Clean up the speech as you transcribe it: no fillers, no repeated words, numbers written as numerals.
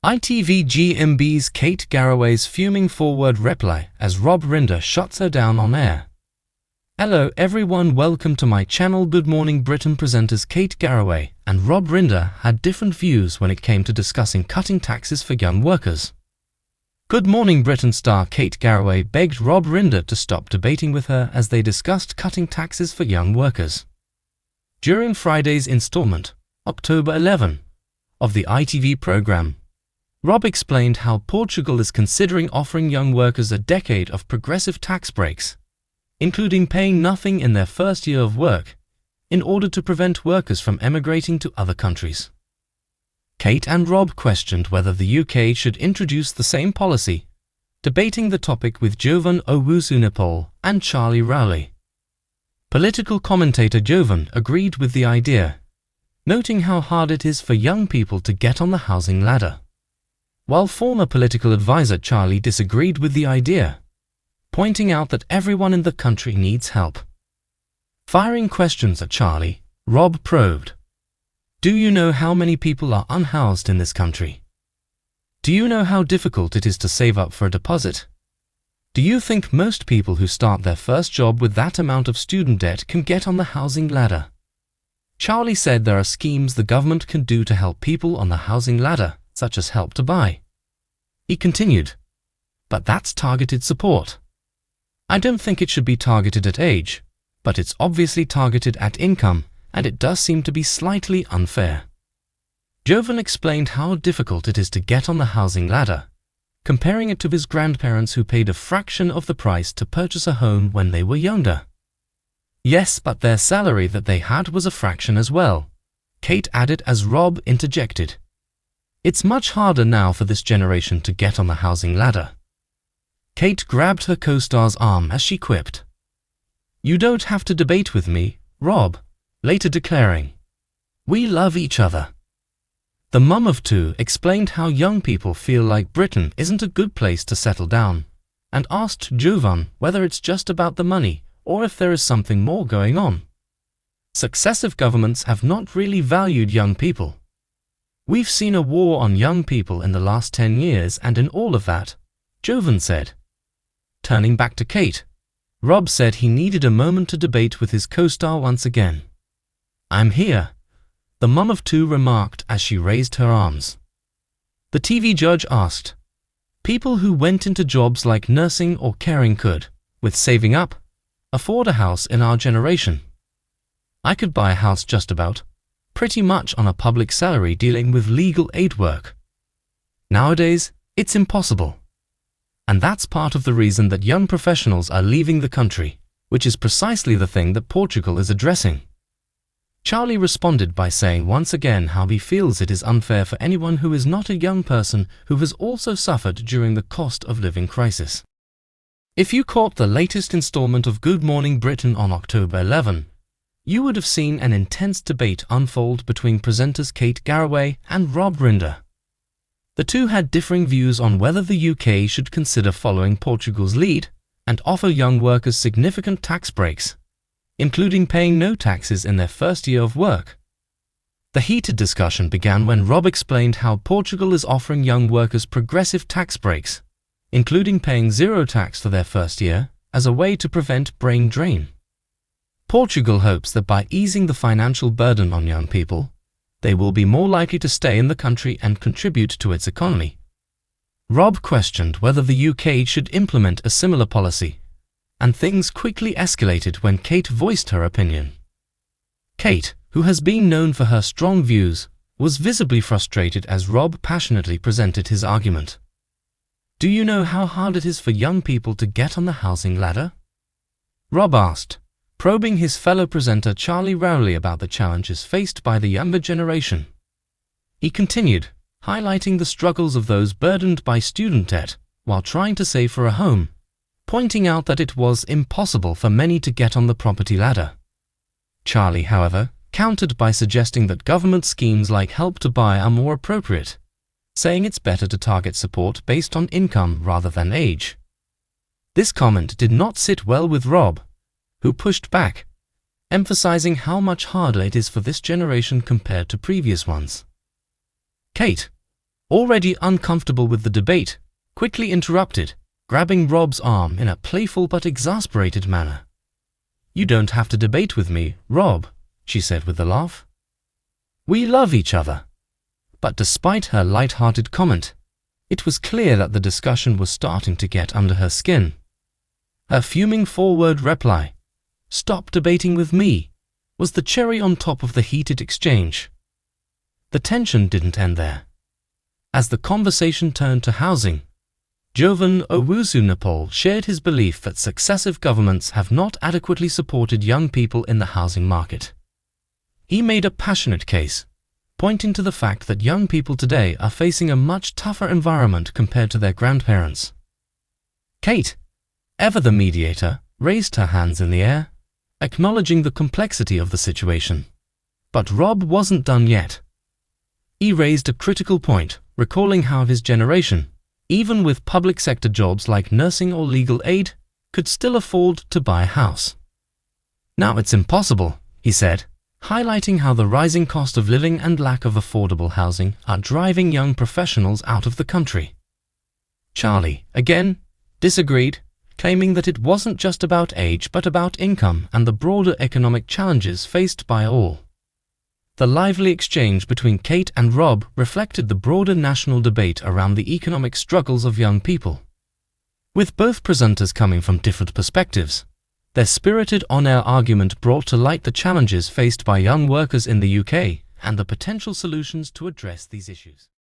ITV GMB's Kate Garraway's fuming forward reply as Rob Rinder shuts her down on air. Hello everyone, welcome to my channel. Good Morning Britain presenters Kate Garraway and Rob Rinder had different views when it came to discussing cutting taxes for young workers. Good Morning Britain star Kate Garraway begged Rob Rinder to stop debating with her as they discussed cutting taxes for young workers. During Friday's installment, October 11, of the ITV programme, Rob explained how Portugal is considering offering young workers a decade of progressive tax breaks, including paying nothing in their first year of work, in order to prevent workers from emigrating to other countries. Kate and Rob questioned whether the UK should introduce the same policy, debating the topic with Jovan Owusu-Nepal and Charlie Rowley. Political commentator Jovan agreed with the idea, noting how hard it is for young people to get on the housing ladder, while former political advisor Charlie disagreed with the idea, pointing out that everyone in the country needs help. Firing questions at Charlie, Rob probed, "Do you know how many people are unhoused in this country? Do you know how difficult it is to save up for a deposit? Do you think most people who start their first job with that amount of student debt can get on the housing ladder?" Charlie said there are schemes the government can do to help people on the housing ladder, such as Help to Buy. He continued, "But that's targeted support. I don't think it should be targeted at age, but it's obviously targeted at income, and it does seem to be slightly unfair." Jovan explained how difficult it is to get on the housing ladder, comparing it to his grandparents who paid a fraction of the price to purchase a home when they were younger. "Yes, but their salary that they had was a fraction as well," Kate added as Rob interjected. "It's much harder now for this generation to get on the housing ladder." Kate grabbed her co-star's arm as she quipped, "You don't have to debate with me, Rob," later declaring, "We love each other." The mum of two explained how young people feel like Britain isn't a good place to settle down, and asked Jovan whether it's just about the money or if there is something more going on. "Successive governments have not really valued young people. We've seen a war on young people in the last 10 years, and in all of that," Jovan said. Turning back to Kate, Rob said he needed a moment to debate with his co-star once again. "I'm here," the mum of two remarked as she raised her arms. The TV judge asked, "People who went into jobs like nursing or caring could, with saving up, afford a house in our generation. I could buy a house just about, pretty much on a public salary dealing with legal aid work. Nowadays, it's impossible. And that's part of the reason that young professionals are leaving the country, which is precisely the thing that Portugal is addressing." Charlie responded by saying once again how he feels it is unfair for anyone who is not a young person who has also suffered during the cost of living crisis. If you caught the latest installment of Good Morning Britain on October 11, you would have seen an intense debate unfold between presenters Kate Garraway and Rob Rinder. The two had differing views on whether the UK should consider following Portugal's lead and offer young workers significant tax breaks, including paying no taxes in their first year of work. The heated discussion began when Rob explained how Portugal is offering young workers progressive tax breaks, including paying zero tax for their first year, as a way to prevent brain drain. Portugal hopes that by easing the financial burden on young people, they will be more likely to stay in the country and contribute to its economy. Rob questioned whether the UK should implement a similar policy, and things quickly escalated when Kate voiced her opinion. Kate, who has been known for her strong views, was visibly frustrated as Rob passionately presented his argument. "Do you know how hard it is for young people to get on the housing ladder?" Rob asked, probing his fellow presenter Charlie Rowley about the challenges faced by the younger generation. He continued, highlighting the struggles of those burdened by student debt while trying to save for a home, pointing out that it was impossible for many to get on the property ladder. Charlie, however, countered by suggesting that government schemes like Help to Buy are more appropriate, saying it's better to target support based on income rather than age. This comment did not sit well with Rob, who pushed back, emphasizing how much harder it is for this generation compared to previous ones. Kate, already uncomfortable with the debate, quickly interrupted, grabbing Rob's arm in a playful but exasperated manner. "You don't have to debate with me, Rob," she said with a laugh. "We love each other." But despite her light-hearted comment, it was clear that the discussion was starting to get under her skin. Her fuming four-word reply, "Stop debating with me," was the cherry on top of the heated exchange. The tension didn't end there. As the conversation turned to housing, Jovan Owusu-Nepal shared his belief that successive governments have not adequately supported young people in the housing market. He made a passionate case, pointing to the fact that young people today are facing a much tougher environment compared to their grandparents. Kate, ever the mediator, raised her hands in the air, acknowledging the complexity of the situation. But Rob wasn't done yet. He raised a critical point, recalling how his generation, even with public sector jobs like nursing or legal aid, could still afford to buy a house. "Now it's impossible," he said, highlighting how the rising cost of living and lack of affordable housing are driving young professionals out of the country. Charlie, again, disagreed, claiming that it wasn't just about age but about income and the broader economic challenges faced by all. The lively exchange between Kate and Rob reflected the broader national debate around the economic struggles of young people. With both presenters coming from different perspectives, their spirited on-air argument brought to light the challenges faced by young workers in the UK and the potential solutions to address these issues.